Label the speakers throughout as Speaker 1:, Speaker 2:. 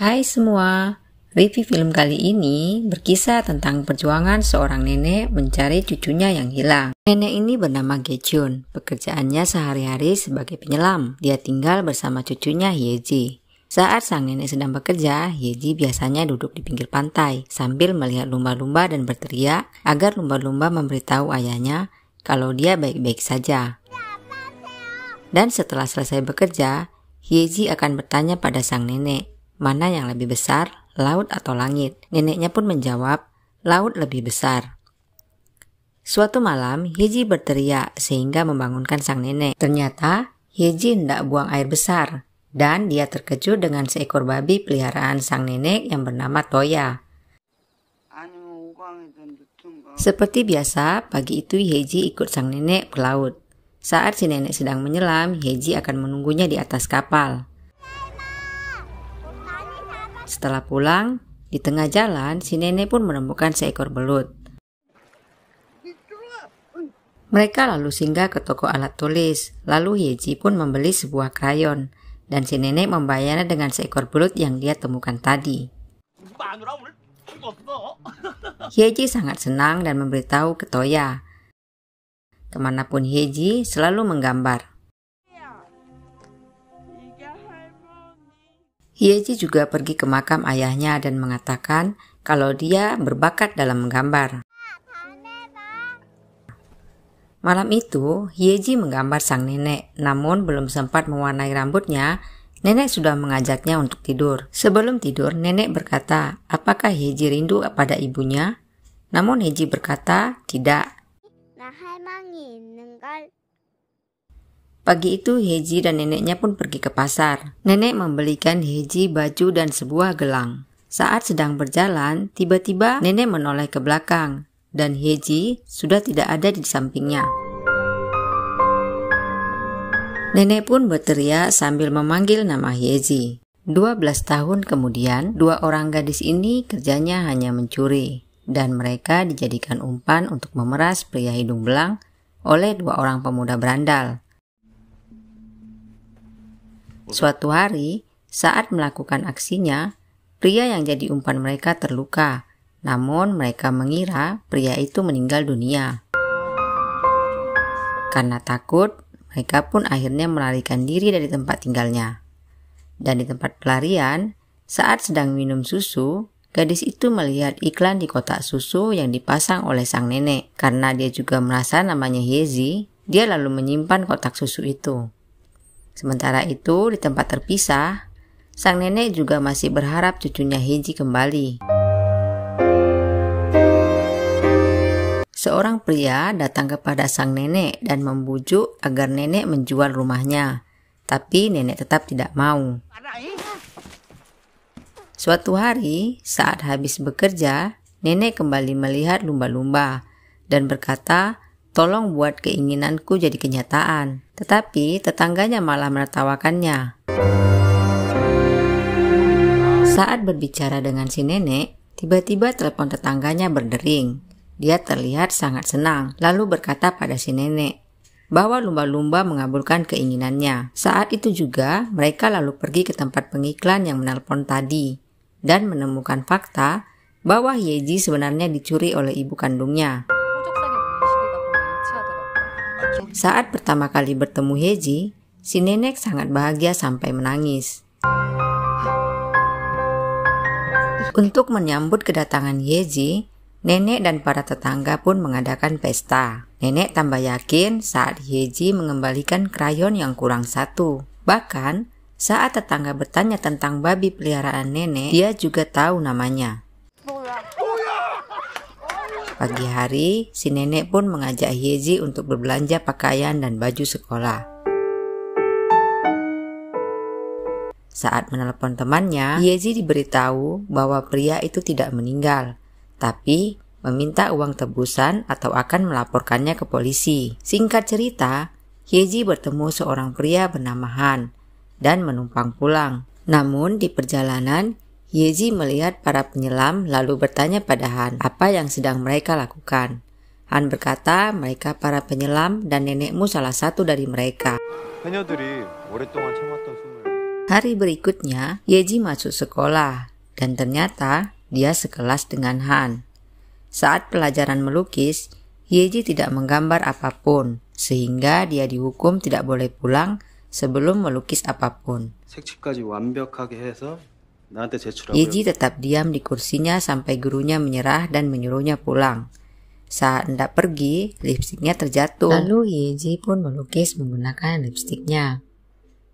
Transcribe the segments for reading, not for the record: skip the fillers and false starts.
Speaker 1: Hai semua, review film kali ini berkisah tentang perjuangan seorang nenek mencari cucunya yang hilang. Nenek ini bernama Gechun, pekerjaannya sehari-hari sebagai penyelam. Dia tinggal bersama cucunya Hyeji. Saat sang nenek sedang bekerja, Hyeji biasanya duduk di pinggir pantai sambil melihat lumba-lumba dan berteriak agar lumba-lumba memberitahu ayahnya kalau dia baik-baik saja. Dan setelah selesai bekerja, Hyeji akan bertanya pada sang nenek, mana yang lebih besar, laut atau langit? Neneknya pun menjawab, laut lebih besar. Suatu malam, Hyeji berteriak sehingga membangunkan sang nenek. Ternyata, Hyeji hendak buang air besar, dan dia terkejut dengan seekor babi peliharaan sang nenek yang bernama Toya. Seperti biasa, pagi itu Hyeji ikut sang nenek ke laut. Saat si nenek sedang menyelam, Hyeji akan menunggunya di atas kapal. Setelah pulang, di tengah jalan, si nenek pun menemukan seekor belut. Mereka lalu singgah ke toko alat tulis, lalu Hyeji pun membeli sebuah krayon, dan si nenek membayarnya dengan seekor belut yang dia temukan tadi. Hyeji sangat senang dan memberitahu ke Toya. Kemanapun Hyeji selalu menggambar. Hyeji juga pergi ke makam ayahnya dan mengatakan kalau dia berbakat dalam menggambar. Malam itu, Hyeji menggambar sang nenek, namun belum sempat mewarnai rambutnya, nenek sudah mengajaknya untuk tidur. Sebelum tidur, nenek berkata, apakah Hyeji rindu pada ibunya? Namun Hyeji berkata, tidak. Pagi itu Hyeji dan neneknya pun pergi ke pasar. Nenek membelikan Hyeji baju dan sebuah gelang. Saat sedang berjalan, tiba-tiba nenek menoleh ke belakang dan Hyeji sudah tidak ada di sampingnya. Nenek pun berteriak sambil memanggil nama Hyeji. 12 tahun kemudian, dua orang gadis ini kerjanya hanya mencuri dan mereka dijadikan umpan untuk memeras pria hidung belang oleh dua orang pemuda berandal. Suatu hari, saat melakukan aksinya, pria yang jadi umpan mereka terluka, namun mereka mengira pria itu meninggal dunia. Karena takut, mereka pun akhirnya melarikan diri dari tempat tinggalnya. Dan di tempat pelarian, saat sedang minum susu, gadis itu melihat iklan di kotak susu yang dipasang oleh sang nenek. Karena dia juga merasa namanya Hyeji, dia lalu menyimpan kotak susu itu. Sementara itu, di tempat terpisah, sang nenek juga masih berharap cucunya Hyeji kembali. Seorang pria datang kepada sang nenek dan membujuk agar nenek menjual rumahnya, tapi nenek tetap tidak mau. Suatu hari, saat habis bekerja, nenek kembali melihat lumba-lumba dan berkata, tolong buat keinginanku jadi kenyataan. Tetapi tetangganya malah menertawakannya. Saat berbicara dengan si nenek, tiba-tiba telepon tetangganya berdering. Dia terlihat sangat senang, lalu berkata pada si nenek bahwa lumba-lumba mengabulkan keinginannya. Saat itu juga mereka lalu pergi ke tempat pengiklan yang menelpon tadi dan menemukan fakta bahwa Hyeji sebenarnya dicuri oleh ibu kandungnya. Saat pertama kali bertemu Hyeji, si nenek sangat bahagia sampai menangis. Untuk menyambut kedatangan Hyeji, nenek dan para tetangga pun mengadakan pesta. Nenek tambah yakin saat Hyeji mengembalikan krayon yang kurang satu. Bahkan, saat tetangga bertanya tentang babi peliharaan nenek, dia juga tahu namanya. Pagi hari, si nenek pun mengajak Hyeji untuk berbelanja pakaian dan baju sekolah. Saat menelepon temannya, Hyeji diberitahu bahwa pria itu tidak meninggal, tapi meminta uang tebusan atau akan melaporkannya ke polisi. Singkat cerita, Hyeji bertemu seorang pria bernama Han dan menumpang pulang. Namun di perjalanan, Hyeji melihat para penyelam lalu bertanya pada Han apa yang sedang mereka lakukan. Han berkata mereka para penyelam dan nenekmu salah satu dari mereka. Hari berikutnya, Yeji masuk sekolah dan ternyata dia sekelas dengan Han. Saat pelajaran melukis, Yeji tidak menggambar apapun, sehingga dia dihukum tidak boleh pulang sebelum melukis apapun. Yeji tetap diam di kursinya sampai gurunya menyerah dan menyuruhnya pulang. Saat hendak pergi, lipstiknya terjatuh. Lalu Yeji pun melukis menggunakan lipstiknya.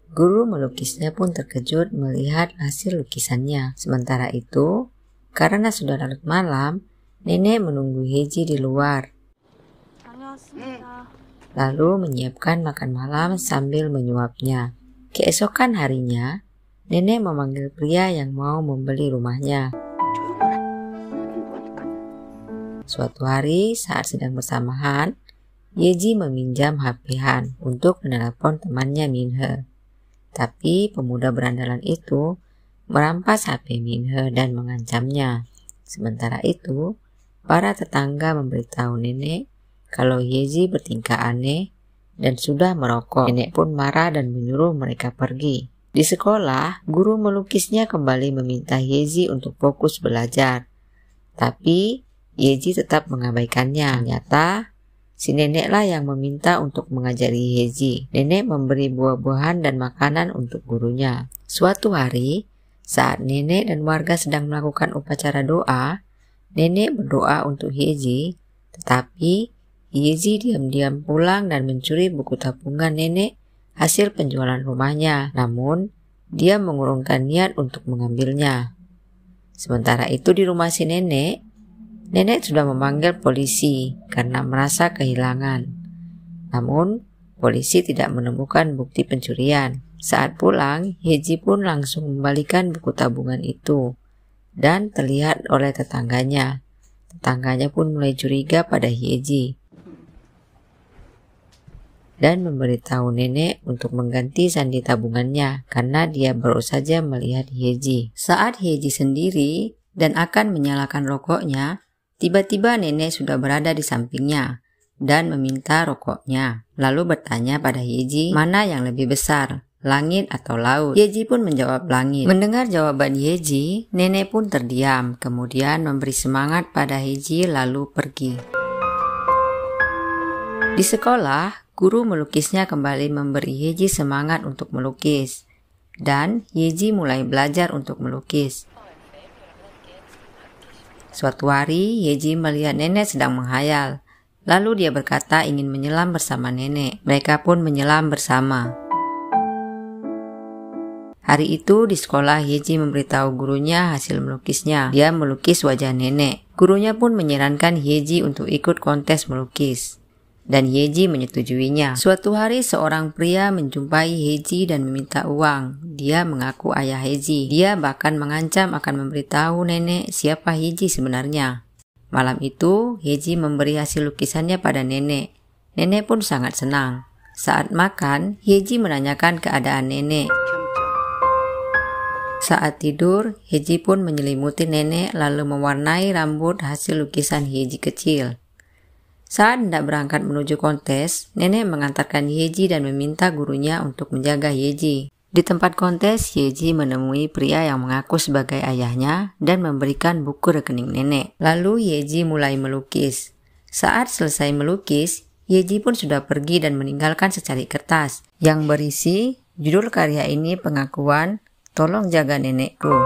Speaker 1: Guru melukisnya pun terkejut melihat hasil lukisannya. Sementara itu, karena sudah larut malam, nenek menunggu Yeji di luar. Lalu menyiapkan makan malam sambil menyuapnya. Keesokan harinya, nenek memanggil pria yang mau membeli rumahnya. Suatu hari saat sedang bersama Han, Yeji meminjam HP Han untuk menelepon temannya Minhe. Tapi pemuda berandalan itu merampas HP Minhe dan mengancamnya. Sementara itu, para tetangga memberitahu nenek kalau Yeji bertingkah aneh dan sudah merokok. Nenek pun marah dan menyuruh mereka pergi. Di sekolah, guru melukisnya kembali meminta Yeji untuk fokus belajar. Tapi Yeji tetap mengabaikannya. Ternyata si neneklah yang meminta untuk mengajari Yeji. Nenek memberi buah-buahan dan makanan untuk gurunya. Suatu hari, saat nenek dan warga sedang melakukan upacara doa, nenek berdoa untuk Yeji, tetapi Yeji diam-diam pulang dan mencuri buku tabungan nenek hasil penjualan rumahnya. Namun, dia mengurungkan niat untuk mengambilnya. Sementara itu di rumah si nenek sudah memanggil polisi karena merasa kehilangan. Namun, polisi tidak menemukan bukti pencurian. Saat pulang, Yeji pun langsung membalikan buku tabungan itu dan terlihat oleh tetangganya. Tetangganya pun mulai curiga pada Yeji dan memberitahu nenek untuk mengganti sandi tabungannya karena dia baru saja melihat Yeji. Saat Yeji sendiri dan akan menyalakan rokoknya, tiba-tiba nenek sudah berada di sampingnya dan meminta rokoknya. Lalu bertanya pada Yeji, mana yang lebih besar, langit atau laut? Yeji pun menjawab langit. Mendengar jawaban Yeji, nenek pun terdiam, kemudian memberi semangat pada Yeji lalu pergi. Di sekolah, guru melukisnya kembali memberi Yeji semangat untuk melukis. Dan Yeji mulai belajar untuk melukis. Suatu hari, Yeji melihat nenek sedang menghayal. Lalu dia berkata ingin menyelam bersama nenek. Mereka pun menyelam bersama. Hari itu di sekolah, Yeji memberitahu gurunya hasil melukisnya. Dia melukis wajah nenek. Gurunya pun menyarankan Yeji untuk ikut kontes melukis. Dan Yeji menyetujuinya. Suatu hari seorang pria menjumpai Yeji dan meminta uang. Dia mengaku ayah Yeji. Dia bahkan mengancam akan memberitahu nenek siapa Yeji sebenarnya. Malam itu, Yeji memberi hasil lukisannya pada nenek. Nenek pun sangat senang. Saat makan, Yeji menanyakan keadaan nenek. Saat tidur, Yeji pun menyelimuti nenek lalu mewarnai rambut hasil lukisan Yeji kecil. Saat hendak berangkat menuju kontes, nenek mengantarkan Yeji dan meminta gurunya untuk menjaga Yeji. Di tempat kontes, Yeji menemui pria yang mengaku sebagai ayahnya dan memberikan buku rekening nenek. Lalu Yeji mulai melukis. Saat selesai melukis, Yeji pun sudah pergi dan meninggalkan secari kertas yang berisi judul karya ini pengakuan, tolong jaga nenekku.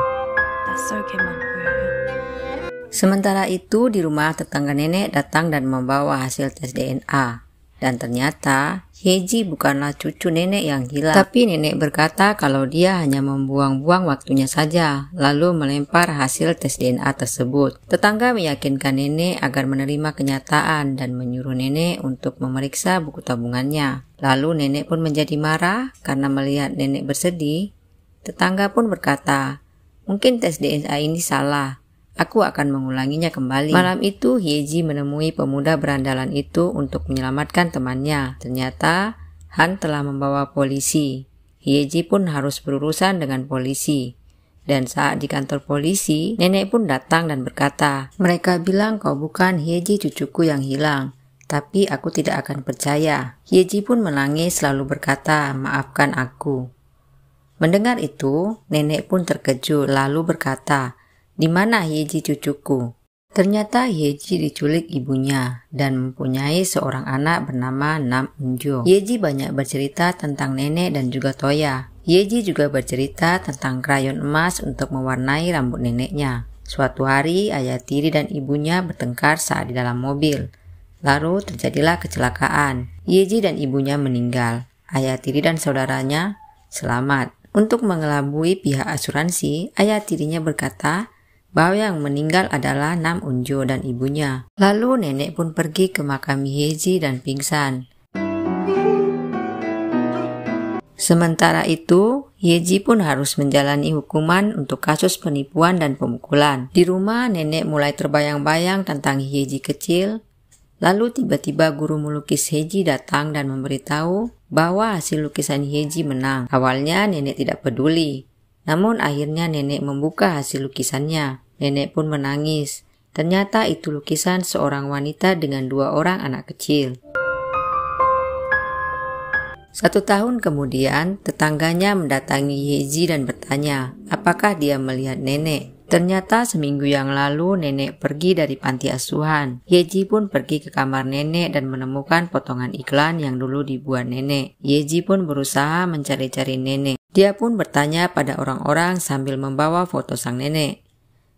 Speaker 1: Sementara itu di rumah tetangga nenek datang dan membawa hasil tes DNA. Dan ternyata Yeji bukanlah cucu nenek yang hilang. Tapi nenek berkata kalau dia hanya membuang-buang waktunya saja, lalu melempar hasil tes DNA tersebut. Tetangga meyakinkan nenek agar menerima kenyataan dan menyuruh nenek untuk memeriksa buku tabungannya. Lalu nenek pun menjadi marah karena melihat nenek bersedih. Tetangga pun berkata, mungkin tes DNA ini salah. Aku akan mengulanginya kembali. Malam itu Yeji menemui pemuda berandalan itu untuk menyelamatkan temannya. Ternyata Han telah membawa polisi. Yeji pun harus berurusan dengan polisi. Dan saat di kantor polisi, nenek pun datang dan berkata, mereka bilang kau bukan Yeji cucuku yang hilang. Tapi aku tidak akan percaya. Yeji pun menangis lalu berkata, maafkan aku. Mendengar itu, nenek pun terkejut lalu berkata, "Di mana Yeji cucuku?" Ternyata Yeji diculik ibunya dan mempunyai seorang anak bernama Nam Unjo. Yeji banyak bercerita tentang nenek dan juga Toya. Yeji juga bercerita tentang krayon emas untuk mewarnai rambut neneknya. Suatu hari, ayah tiri dan ibunya bertengkar saat di dalam mobil. Lalu terjadilah kecelakaan. Yeji dan ibunya meninggal. Ayah tiri dan saudaranya selamat. Untuk mengelabui pihak asuransi, ayah tirinya berkata bahwa yang meninggal adalah Nam Unjo dan ibunya. Lalu nenek pun pergi ke makam Yeji dan pingsan. Sementara itu, Yeji pun harus menjalani hukuman untuk kasus penipuan dan pemukulan. Di rumah, nenek mulai terbayang-bayang tentang Yeji kecil. Lalu tiba-tiba guru melukis Yeji datang dan memberitahu bahwa hasil lukisan Yeji menang. Awalnya nenek tidak peduli. Namun akhirnya nenek membuka hasil lukisannya. Nenek pun menangis. Ternyata itu lukisan seorang wanita dengan 2 orang anak kecil. 1 tahun kemudian, tetangganya mendatangi Yeji dan bertanya, apakah dia melihat nenek. Ternyata seminggu yang lalu nenek pergi dari panti asuhan. Yeji pun pergi ke kamar nenek dan menemukan potongan iklan yang dulu dibuat nenek. Yeji pun berusaha mencari-cari nenek. Dia pun bertanya pada orang-orang sambil membawa foto sang nenek.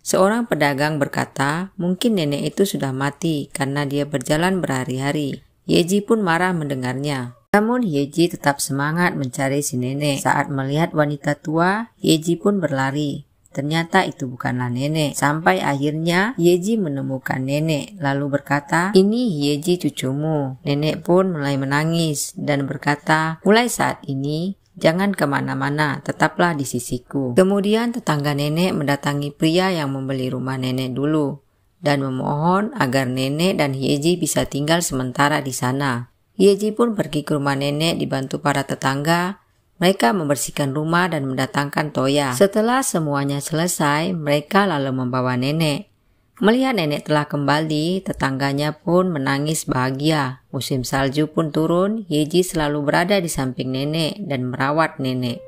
Speaker 1: Seorang pedagang berkata, mungkin nenek itu sudah mati karena dia berjalan berhari-hari. Yeji pun marah mendengarnya. Namun Yeji tetap semangat mencari si nenek. Saat melihat wanita tua, Yeji pun berlari. Ternyata itu bukanlah nenek. Sampai akhirnya Yeji menemukan nenek lalu berkata, "Ini Yeji cucumu." Nenek pun mulai menangis dan berkata, "Mulai saat ini jangan kemana-mana, tetaplah di sisiku." Kemudian tetangga nenek mendatangi pria yang membeli rumah nenek dulu dan memohon agar nenek dan Yeji bisa tinggal sementara di sana. Yeji pun pergi ke rumah nenek dibantu para tetangga. Mereka membersihkan rumah dan mendatangkan Toya. Setelah semuanya selesai, mereka lalu membawa nenek. Melihat nenek telah kembali, tetangganya pun menangis bahagia. Musim salju pun turun, Yeji selalu berada di samping nenek dan merawat nenek.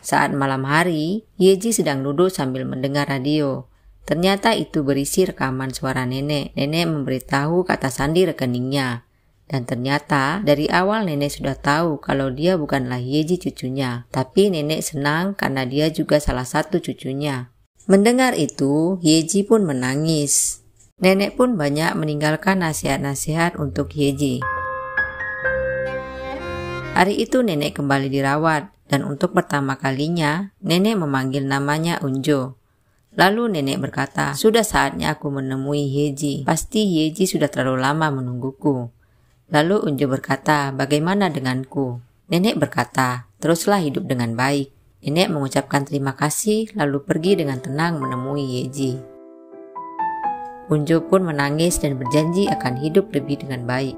Speaker 1: Saat malam hari, Yeji sedang duduk sambil mendengar radio. Ternyata itu berisi rekaman suara nenek. Nenek memberitahu kata sandi rekeningnya. Dan ternyata dari awal nenek sudah tahu kalau dia bukanlah Yeji cucunya. Tapi nenek senang karena dia juga salah satu cucunya. Mendengar itu, Yeji pun menangis. Nenek pun banyak meninggalkan nasihat-nasihat untuk Yeji. Hari itu nenek kembali dirawat. Dan untuk pertama kalinya, nenek memanggil namanya Unjo. Lalu nenek berkata, "Sudah saatnya aku menemui Yeji. Pasti Yeji sudah terlalu lama menungguku." Lalu Unjo berkata, "Bagaimana denganku?" Nenek berkata, "Teruslah hidup dengan baik." Nenek mengucapkan terima kasih lalu pergi dengan tenang menemui Yeji. Unjo pun menangis dan berjanji akan hidup lebih dengan baik.